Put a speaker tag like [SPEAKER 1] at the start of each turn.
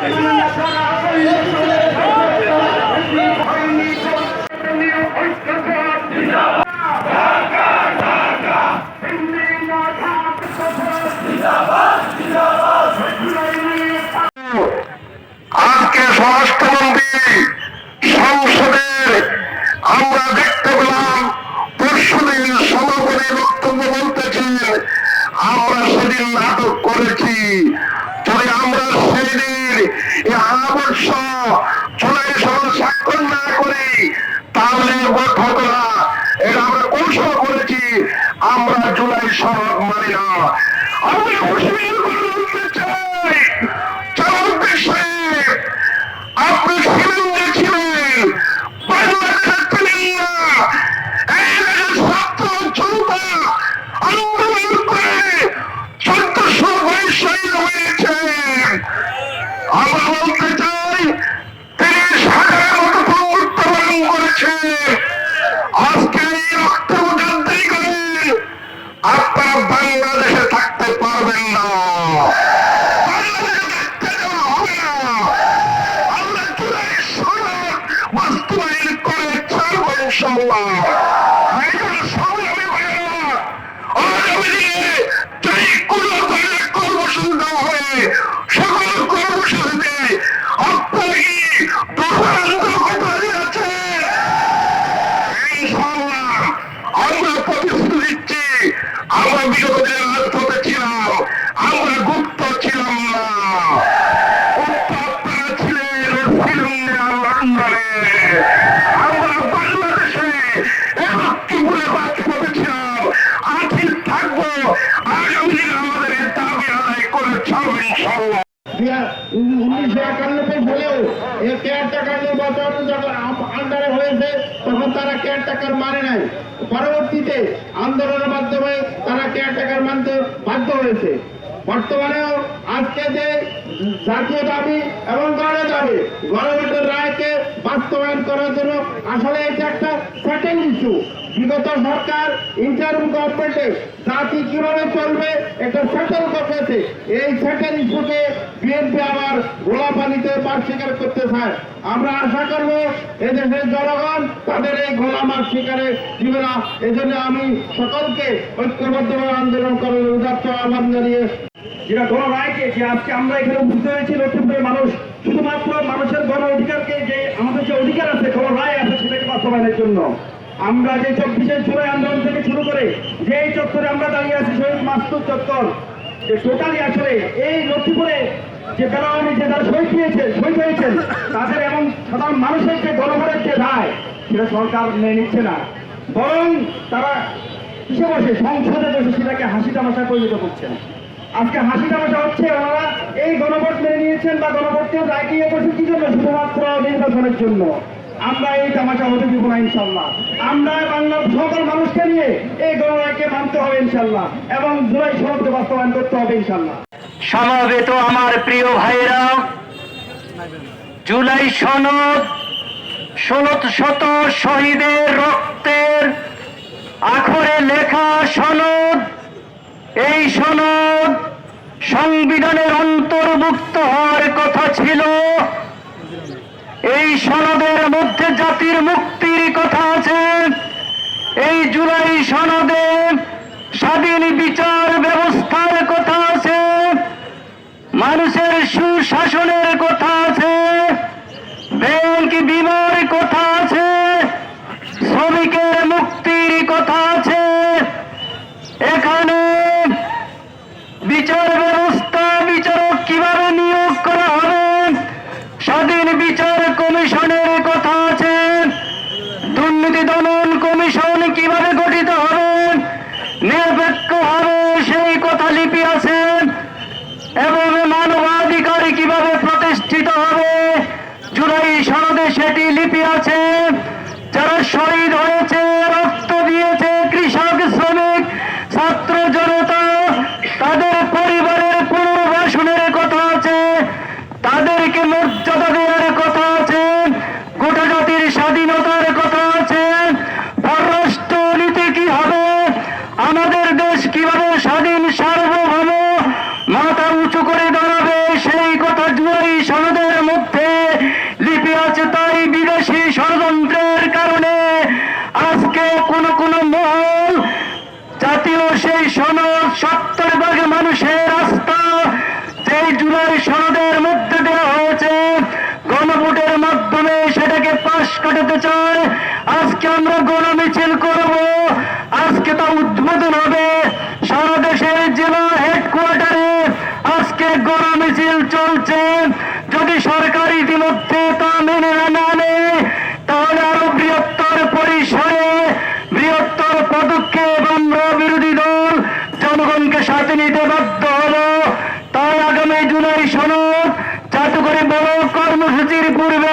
[SPEAKER 1] আজকে স্বরাষ্ট্রমন্ত্রী সংসদের আমরা দেখতে পেলাম পরশুদিন সমাপনী বক্তব্য বলতেছেন আমরা সেদিন নাটক করেছি। যদি আমরা সেদিন এই আদর্শ জুলাই সনদ স্বাক্ষর না করি তাহলে ঘটনা এটা আমরা কৌশল করেছি, আমরা জুলাই সনদ মানি না। আমি হুঁশিয়ার করে বলতে চাই, আপনি ছিলেন যে ছিলেন বাংলাদেশের ছিলেন না, ছাত্র জনতা আন্দোলন করে 1422 শহীদ হয়েছেন। আমরা বলতে চাই 30,000 মতো মৃত্যুবরণ করেছেন। আজকে এই রক্ত উজাড় করে আপনারা বাংলাদেশে থাকতে পারবেন না, বাস্তবায়ন করে ছাড়ব ইনশাআল্লাহ। কর্মসূচি দেওয়া হয়, সকল কর্মসূচিতে আপনারা কি ইনশাআল্লাহ আমরা প্রতিশ্রুতি দিচ্ছি। আমরা বিগত দিনের রাজপথে ছিলাম, আমরা গুপ্ত ছিলাম না, আপনারা ছিলেন লন্ডনে। আমরা বাংলাদেশে লক্ষ্মীপুরে রাজপথে ছিলাম, আজকে থাকবো, আগামী দিন আমাদের দাবি আদায় করে ছাড়বো ইনশাআল্লাহ।
[SPEAKER 2] 1991 হলেও এই কেয়ারটেকার নির্বাচন যখন আন্ডারে হয়েছে তখন তারা কেয়ারটেকার মানে নাই। পরবর্তীতে আন্দোলনের মাধ্যমে তারা কেয়ারটেকার মানতে বাধ্য হয়েছে। বর্তমানেও আজকে যে জাতীয় দাবি এবং গণ দাবি, গণভোটের রায়কে বাস্তবায়ন করার জন্য আসলে এটা একটা সেটেল ইস্যু। বিগত সরকার ইন্টারিম গভর্নমেন্টে জাতি কিভাবে চলবে এটা সেটেল করতেছে। এই সেটেল ইস্যুকে বিএনপি আবার গোলা পানিতে পার স্বীকার করতে চায়। আমরা আশা করব এদেশের জনগণ তাদের এই গোলামার শিকারে দিবে না। এজন্য আমি সকলকে ঐক্যবদ্ধভাবে আন্দোলন করার উদাত্ত আহ্বান জানিয়ে
[SPEAKER 3] যেটা গণ রায়কে যে আজকে আমরা এখানে বুঝতে হয়েছি লক্ষ্মীপুরের মানুষ শুধুমাত্র মানুষের গণ অধিকারকে, যে আমাদের যে অধিকার আছে, গণ রায় আছে, সেটাকে বাস্তবায়নের জন্য আমরা যে 24শে জুলাই আন্দোলন থেকে শুরু করে যে চত্বরে আমরা দাঁড়িয়ে আছি, শহীদ মাসুদ চত্বর, যে টোটালি আসলে এই লক্ষ্মীপুরে যে বেলাওয়ানি যে তারা শহীদ হয়েছেন তাদের এবং সাধারণ মানুষের যে গণভোটের যে রায় সেটা সরকার মেনে নিচ্ছে না, বরং তারা কিসে বসে সংসদে বসে সেটাকে হাসি তামাশা পরিণত করছেন। আজকে হাসি তামাশা হচ্ছে ওনারা এই গণভোট মেনে নিয়েছেন বা গণভোটকেও রায় দিয়ে বসে কি জন্য? শুধুমাত্র নির্বাচনের জন্য। আমরা এই তামাশা হতে দিব না ইনশাল্লাহ। আমরা বাংলার সকল মানুষকে নিয়ে এই গণরায়কে মানতে হবে ইনশাল্লাহ এবং জুলাই সনদকে বাস্তবায়ন করতে হবে ইনশাল্লাহ।
[SPEAKER 4] সমবেত আমার প্রিয় ভাইরা, জুলাই সনদ 16শত শহীদের রক্তের আখরে লেখা সনদ। এই সনদ সংবিধানের অন্তর্ভুক্ত হওয়ার কথা ছিল। এই সনদের মধ্যে জাতির মুক্তির কথা আছে। এই জুলাই সনদে স্বাধীন বিচার ব্যবস্থার কথা আছে, মানুষের সুশাসনের কথা আছে, ব্যাংক বিমার কথা আছে, শ্রমিকের মুক্তির কথা আছে। এখানে বিচার ব্যবস্থা, বিচারক কিভাবে নিয়োগ করা হবে, স্বাধীন বিচার কমিশনের কথা আছে, দুর্নীতি দমন কমিশন কিভাবে গঠিত হবে, নিরপেক্ষ হবে সেই কথা লিপি আছে, এবং মানবাধিকার কিভাবে প্রতিষ্ঠিত হবে জুলাই সনদে সেটি লিপি আছে। যারা শহীদ হয়েছে, রক্ত দিয়েছে, কৃষক, শ্রমিক, ছাত্র জনতা, তাদের পরিবারের পুনর্বাসনের কথা আছে, তাদেরকে মর্যাদা দেওয়ার কথা আছে, গোটা জাতির স্বাধীনতার কথা আছে, পররাষ্ট্র নীতি কি হবে, আমাদের দেশ কিভাবে স্বাধীন সার্বভৌম মাথা উঁচু করে দাঁড়াবে সেই কথা জুলাই সনদে আছে, তাই বিদেশি ষড়যন্ত্রের কারণে আজকে কোন মহল জাতীয় সেই সনদ 70% মানুষের আস্থা যেই জুলাই সনদের মধ্যে দেওয়া হয়েছে গণভোটের মাধ্যমে সেটাকে পাশ কাটাতে চায়। আজকে আমরা গণমিছিল করব, আজকে তা উদ্বোধন হবে সারা দেশের জেলা হেডকোয়ার্টারে। আজকে গণমিছিল চলছে, যদি সরকার ইতিমধ্যে তা মেনে না নেয় তাহলে আরো বৃহত্তর পরিসরে বৃহত্তর পদক্ষেপ আমরা বিরোধী দল জনগণকে সাথে নিতে বাধ্য হব। তাই আগামী জুলাই সনদ জাতীয় করে বড় কর্মসূচির পূর্বে